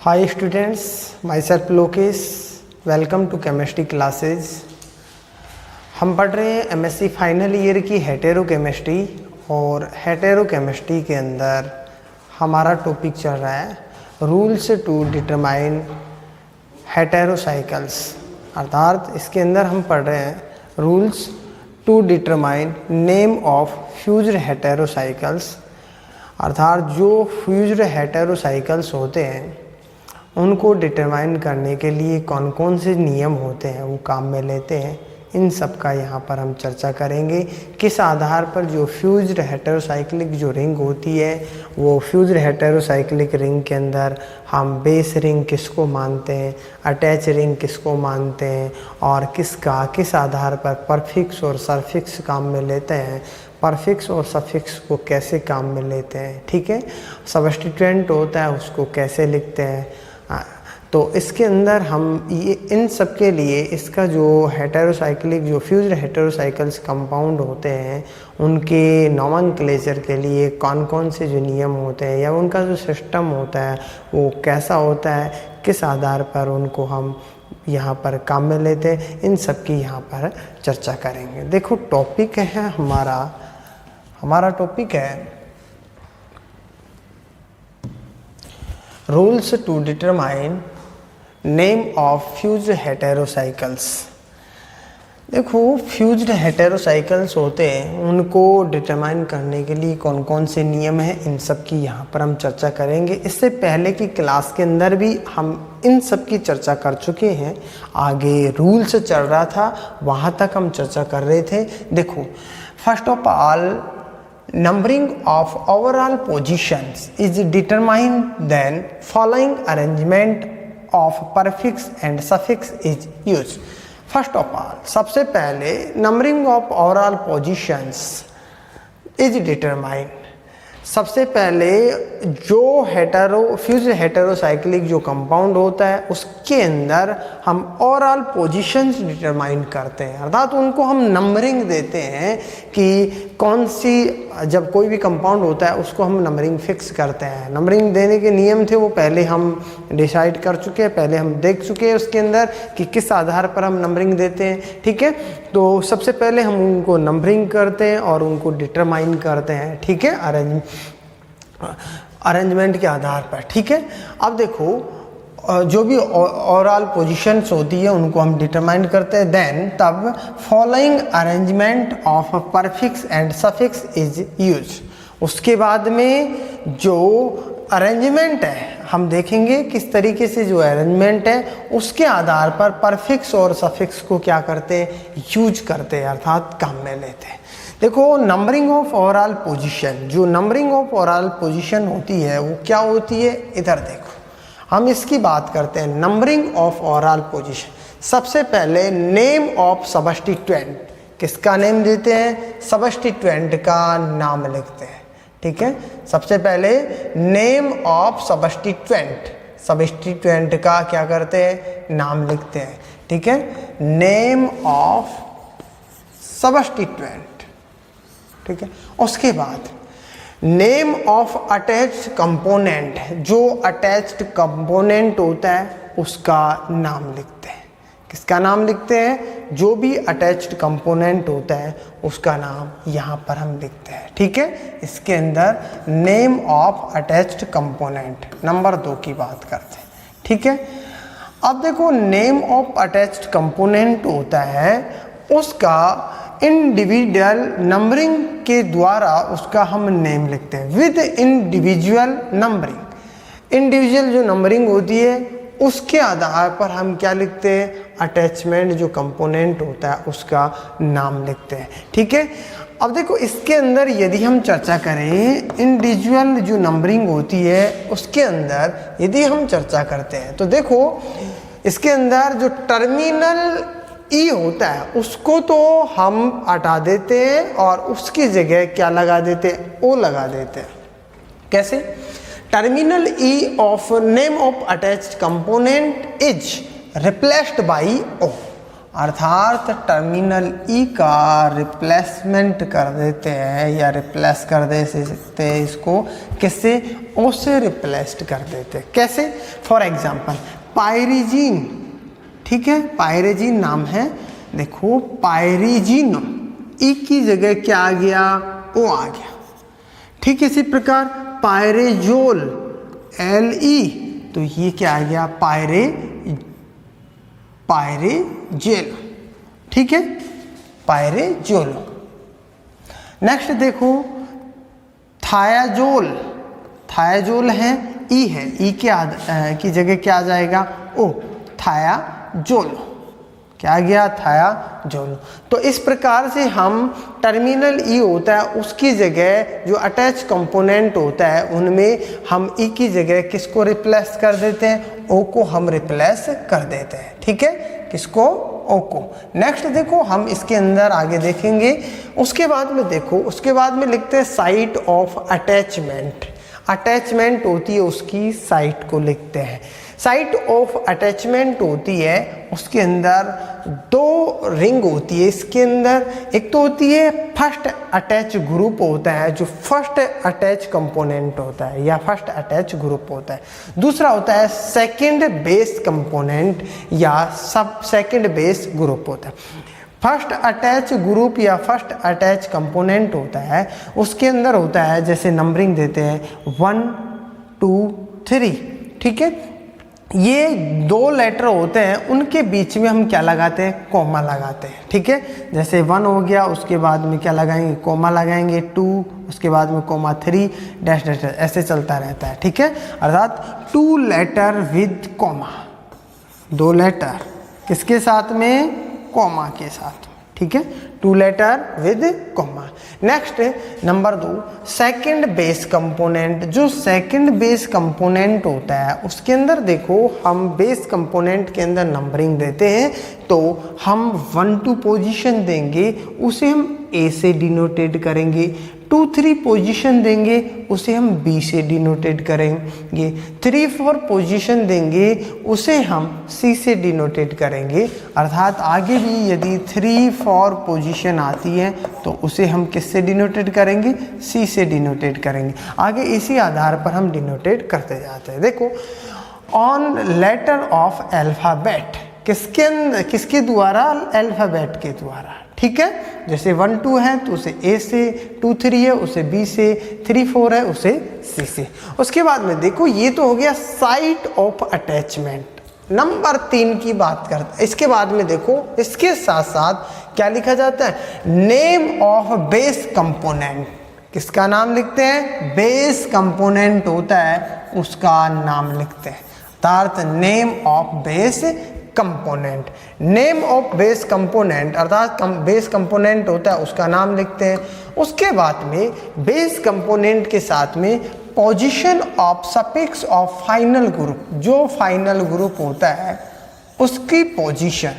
Hi students, myself Lokesh, welcome to chemistry classes. हम पढ़ रहे हैं एमएससी फाइनल ईयर की हेटेरोकेमिस्ट्री और हेटेरोकेमिस्ट्री के अंदर हमारा टॉपिक चल रहा है रूल्स टू डिटरमाइन हेटेरोसाइकल्स, अर्थात इसके अंदर हम पढ़ रहे हैं rules to determine name of fused heterocycles, अर्थात जो फ्यूज्ड हेटेरोसाइकल्स होते हैं उनको डिटरमाइन करने के लिए कौन कौन से नियम होते हैं वो काम में लेते हैं, इन सब का यहाँ पर हम चर्चा करेंगे। किस आधार पर जो फ्यूज्ड हेटेरोसाइक्लिक जो रिंग होती है वो फ्यूज्ड हेटेरोसाइक्लिक रिंग के अंदर हम बेस रिंग किसको मानते हैं, अटैच रिंग किसको मानते हैं और किस आधार पर परफिक्स और सफिक्स काम में लेते हैं, परफिक्स और सफिक्स को कैसे काम में लेते हैं, ठीक है। सब्स्टिट्यूएंट होता है उसको कैसे लिखते हैं। तो इसके अंदर हम ये इन सब के लिए इसका जो हेटेरोसाइक्लिक जो फ्यूज्ड हेटेरोसाइकल्स कंपाउंड होते हैं उनके नोमेनक्लेचर के लिए कौन कौन से जो नियम होते हैं या उनका जो सिस्टम होता है वो कैसा होता है, किस आधार पर उनको हम यहाँ पर काम में लेते हैं, इन सब की यहाँ पर चर्चा करेंगे। देखो टॉपिक है हमारा टॉपिक है rules to determine name of fused heterocycles. देखो फ्यूज्ड हेटेरोसाइकल्स होते हैं उनको डिटरमाइन करने के लिए कौन कौन से नियम हैं, इन सब की यहाँ पर हम चर्चा करेंगे। इससे पहले की क्लास के अंदर भी हम इन सब की चर्चा कर चुके हैं, आगे रूल्स चल रहा था वहाँ तक हम चर्चा कर रहे थे। देखो first of all numbering of overall positions is determined, then following arrangement of prefix and suffix is used. First of all, सबसे पहले numbering of overall positions is determined। सबसे पहले जो फ्यूज्ड हेटेरोसाइक्लिक जो कंपाउंड होता है उसके अंदर हम ओवरऑल पोजीशंस डिटरमाइन करते हैं, अर्थात उनको हम नंबरिंग देते हैं कि कौन सी, जब कोई भी कंपाउंड होता है उसको हम नंबरिंग फिक्स करते हैं। नंबरिंग देने के नियम थे वो पहले हम डिसाइड कर चुके हैं, पहले हम देख चुके हैं उसके अंदर कि किस आधार पर हम नंबरिंग देते हैं, ठीक है। तो सबसे पहले हम उनको नंबरिंग करते हैं और उनको डिटरमाइन करते हैं, ठीक है, अरेंजमेंट के आधार पर, ठीक है। अब देखो जो भी ओवरऑल पोजीशंस होती है उनको हम डिटरमाइन करते हैं, देन तब following arrangement of prefix and suffix is use. उसके बाद में जो अरेंजमेंट है हम देखेंगे किस तरीके से जो अरेंजमेंट है उसके आधार पर परफिक्स और सफिक्स को क्या करते हैं, यूज करते हैं, अर्थात काम में लेते हैं। देखो नंबरिंग ऑफ ओवरऑल पोजीशन, जो नंबरिंग ऑफ ओवरऑल पोजीशन होती है वो क्या होती है, इधर देखो हम इसकी बात करते हैं। नंबरिंग ऑफ ओवरऑल पोजीशन, सबसे पहले नेम ऑफ सब्स्टिट्यूएंट, किसका नेम देते हैं, सब्स्टिट्यूएंट का नाम लिखते हैं, ठीक है। सबसे पहले नेम ऑफ सब्स्टिट्यूएंट का क्या करते हैं, नाम लिखते हैं, ठीक है। नेम ऑफ सब्स्टिट्यूएंट, ठीक है। उसके बाद नेम ऑफ अटैच्ड कंपोनेंट, जो अटैच्ड कंपोनेंट होता है उसका नाम लिखते हैं। किसका नाम लिखते हैं, जो भी अटैच्ड कंपोनेंट होता है उसका नाम यहाँ पर हम लिखते हैं, ठीक है। इसके अंदर name of attached component number 2 की बात करते हैं, ठीक है। अब देखो नेम ऑफ अटैच्ड कंपोनेंट होता है उसका इंडिविजुअल नंबरिंग के द्वारा उसका हम नेम लिखते हैं विद इंडिविजुअल नंबरिंग। इंडिविजुअल जो नंबरिंग होती है उसके आधार पर हम क्या लिखते हैं, अटैचमेंट जो कंपोनेंट होता है उसका नाम लिखते हैं, ठीक है। अब देखो इसके अंदर यदि हम चर्चा करें इंडिविजुअल जो नंबरिंग होती है उसके अंदर यदि हम चर्चा करते हैं तो देखो इसके अंदर जो टर्मिनल ई होता है उसको तो हम हटा देते हैं और उसकी जगह क्या लगा देते हैं, ओ लगा देते हैं। कैसे, terminal E of name of attached component is replaced by O, अर्थात टर्मिनल ई का रिप्लेसमेंट कर देते हैं या रिप्लेस कर देते हैं इसको किससे, ओ से रिप्लेस्ड कर देते हैं। कैसे? फॉर एग्जांपल पायरिजीन, ठीक है, पायरिजीन नाम है, देखो पायरिजीन, ई की जगह क्या आ गया, ओ आ गया, ठीक है। इसी प्रकार पायरेजोल, एल ई, तो ये क्या आ गया, पायरेजेल, ठीक है, पायरेजोल। नेक्स्ट देखो थायाजोल, थायाजोल है, ई है, ई की जगह क्या आ जाएगा, ओ, थायाजोल, क्या आ गया, थायाजोल। तो इस प्रकार से हम टर्मिनल ई होता है उसकी जगह जो अटैच कंपोनेंट होता है उनमें हम ई की जगह किसको रिप्लेस कर देते हैं, ओ को हम रिप्लेस कर देते हैं, ठीक है, किसको, ओ को। नेक्स्ट देखो हम इसके अंदर आगे देखेंगे, उसके बाद में देखो, उसके बाद में लिखते हैं साइट ऑफ अटैचमेंट। अटैचमेंट होती है उसकी साइट को लिखते हैं। साइट ऑफ अटैचमेंट होती है उसके अंदर दो रिंग होती है इसके अंदर, एक तो होती है फर्स्ट अटैच ग्रुप होता है जो फर्स्ट अटैच कंपोनेंट होता है या फर्स्ट अटैच ग्रुप होता है, दूसरा होता है सेकंड बेस कंपोनेंट या सब सेकंड बेस ग्रुप होता है। फर्स्ट अटैच ग्रुप या फर्स्ट अटैच कंपोनेंट होता है उसके अंदर होता है, जैसे नंबरिंग देते हैं 1 2 3, ठीक है, ये दो लेटर होते हैं उनके बीच में हम क्या लगाते हैं, कॉमा लगाते हैं, ठीक है। जैसे 1 हो गया, उसके बाद में क्या लगाएंगे, कॉमा लगाएंगे, 2, उसके बाद में कॉमा 3 डैश डैश, ऐसे चलता रहता है, ठीक है। अर्थात 2 लेटर विद कॉमा, 2 लेटर किसके साथ में, कॉमा के साथ, ठीक है, 2 letter with comma. Next number 2 second base component. जो सेकंड बेस कंपोनेंट होता है उसके अंदर देखो हम बेस कंपोनेंट के अंदर नंबरिंग देते हैं, तो हम 1 2 पोजीशन देंगे उसे हम ए से डिनोटेड करेंगे, 2 3 पोजीशन देंगे उसे हम बी से डिनोटेड करेंगे, 3 4 पोजीशन देंगे उसे हम सी से डिनोटेड करेंगे। अर्थात आगे भी यदि 3 4 पोजीशन आती है तो उसे हम किससे डिनोटेड करेंगे, सी से डिनोटेड करेंगे। आगे इसी आधार पर हम डिनोटेड करते जाते हैं। देखो ऑन लेटर ऑफ अल्फाबेट, किसके द्वारा, अल्फाबेट के द्वारा, ठीक है। जैसे 1 2 है तो उसे ए से, 2 3 है उसे बी से, 3 4 है उसे सी से। उसके बाद में देखो ये तो हो गया साइट ऑफ अटैचमेंट। नंबर 3 की बात करते हैं। इसके बाद में देखो इसके साथ साथ क्या लिखा जाता है, नेम ऑफ बेस कंपोनेंट। किसका नाम लिखते हैं, बेस कंपोनेंट होता है उसका नाम लिखते हैं, अर्थात name of base component. Name of base component अर्थात बेस कंपोनेंट होता है उसका नाम लिखते हैं। उसके बाद में बेस कंपोनेंट के साथ में position of suffix of final group, जो फाइनल ग्रुप होता है उसकी पोजीशन,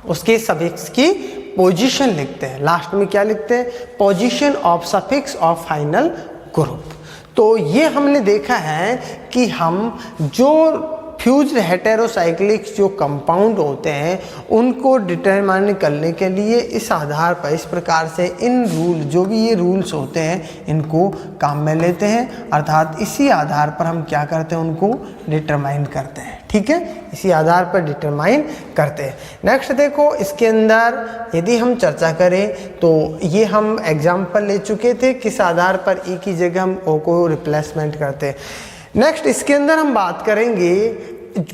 उसके सफिक्स की पोजीशन लिखते हैं। लास्ट में क्या लिखते हैं, position of suffix of final group. तो ये हमने देखा है कि हम जो फ्यूज्ड हेटेरोसाइक्लिक जो कंपाउंड होते हैं उनको डिटरमाइन करने के लिए इस आधार पर इस प्रकार से इन रूल, जो भी ये रूल्स होते हैं इनको काम में लेते हैं। अर्थात इसी आधार पर हम क्या करते हैं, उनको डिटरमाइन करते हैं, ठीक है, इसी आधार पर डिटरमाइन करते हैं। नेक्स्ट देखो इसके अंदर यदि हम चर्चा करें तो ये हम एग्जाम्पल ले चुके थे किस आधार पर ई की जगह हम ओ को रिप्लेसमेंट करते हैं। नेक्स्ट इसके अंदर हम बात करेंगे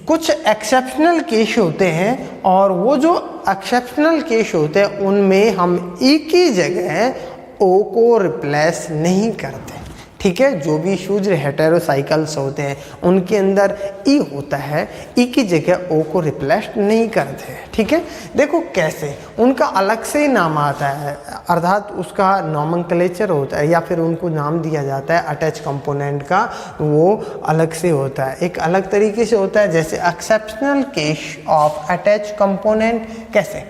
कुछ एक्सेप्शनल केस होते हैं और वो जो एक्सेप्शनल केस होते हैं उनमें हम ई की जगह ओ को रिप्लेस नहीं करते, ठीक है। जो भी फ्यूज्ड हेटेरोसाइकल्स होते हैं उनके अंदर ई होता है, ई की जगह ओ को रिप्लेस नहीं करते, ठीक है। देखो कैसे, उनका अलग से नाम आता है, अर्थात उसका नॉमेनक्लेचर होता है या फिर उनको नाम दिया जाता है अटैच कंपोनेंट का, वो अलग से होता है, एक अलग तरीके से होता है। जैसे exceptional case of attach component कैसे,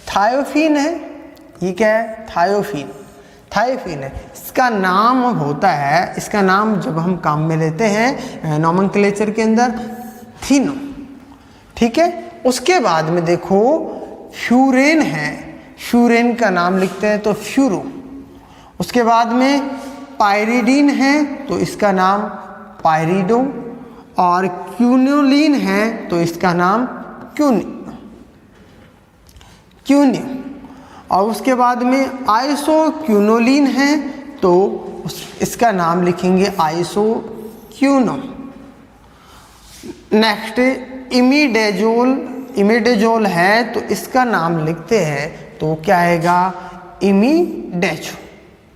थायोफिन है, ये क्या है, थायोफिन, थायोफिन है, इसका नाम होता है, इसका नाम जब हम काम में लेते हैं नॉमेनक्लेचर के अंदर थीनो, ठीक है। उसके बाद में देखो फ्यूरेन है, फ्यूरेन का नाम लिखते हैं तो फ्यूरो। उसके बाद में पायरिडीन है तो इसका नाम पायरिडो, और क्यूनोलिन है तो इसका नाम क्यूनियो। और उसके बाद में आइसोक्यूनोलिन है तो इसका नाम लिखेंगे आइसोक्यूनो। नेक्स्ट इमिडेजोल है तो इसका नाम लिखते हैं तो क्या आएगा, इमिडेजो।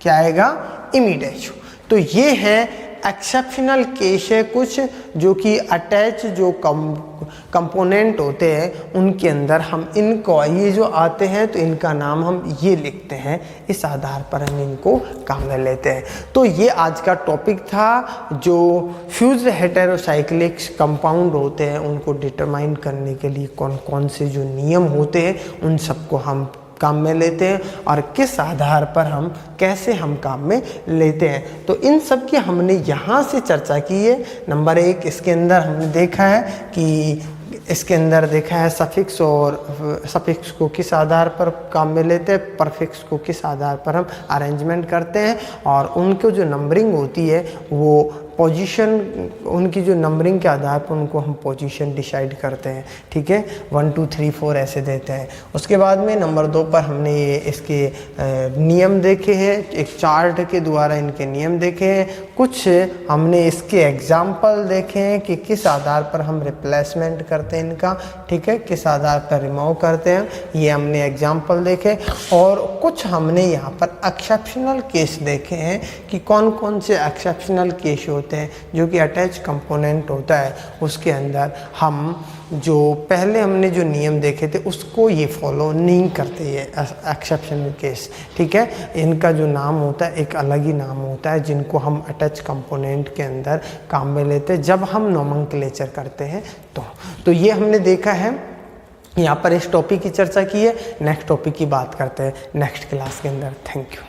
क्या आएगा, इमिडेजो। तो ये है एक्सेप्शनल केस है कुछ जो कि अटैच जो कंपोनेंट होते हैं उनके अंदर हम इनको, ये जो आते हैं तो इनका नाम हम ये लिखते हैं, इस आधार पर हम इनको काम में लेते हैं। तो ये आज का टॉपिक था, जो फ्यूज्ड हेटेरोसाइक्लिक कंपाउंड होते हैं उनको डिटरमाइन करने के लिए कौन कौन से जो नियम होते हैं उन सबको हम काम में लेते हैं और किस आधार पर हम कैसे हम काम में लेते हैं। तो इन सब की हमने यहाँ से चर्चा की है। नंबर 1 इसके अंदर हमने देखा है कि इसके अंदर देखा है सफिक्स, और सफिक्स को किस आधार पर काम में लेते हैं, परफिक्स को किस आधार पर हम अरेंजमेंट करते हैं, और उनको जो नंबरिंग होती है वो पोजीशन, उनकी जो नंबरिंग के आधार पर उनको हम पोजीशन डिसाइड करते हैं। ठीक है, 1 2 3 4 ऐसे देते हैं। उसके बाद में नंबर 2 पर हमने ये इसके नियम देखे हैं, एक चार्ट के द्वारा इनके नियम देखे हैं। कुछ हमने इसके एग्जाम्पल देखे हैं कि किस आधार पर हम रिप्लेसमेंट करते हैं इनका, ठीक है, किस आधार पर रिमूव करते हैं, ये हमने एग्जाम्पल देखे। और कुछ हमने यहाँ पर एक्सेप्शनल केस देखे हैं कि कौन कौन से एक्सेप्शनल केस होते हैं जो कि अटैच कंपोनेंट होता है उसके अंदर हम जो पहले हमने जो नियम देखे थे उसको ये फॉलो नहीं करते, ये एक्सेप्शनल केस। ठीक है, इनका जो नाम होता है एक अलग ही नाम होता है जिनको हम अटैच कंपोनेंट के अंदर काम में लेते हैं जब हम नोमेनक्लेचर करते हैं। तो ये हमने देखा है, यहाँ पर इस टॉपिक की चर्चा की है। नेक्स्ट टॉपिक की बात करते हैं नेक्स्ट क्लास के अंदर। Thank you.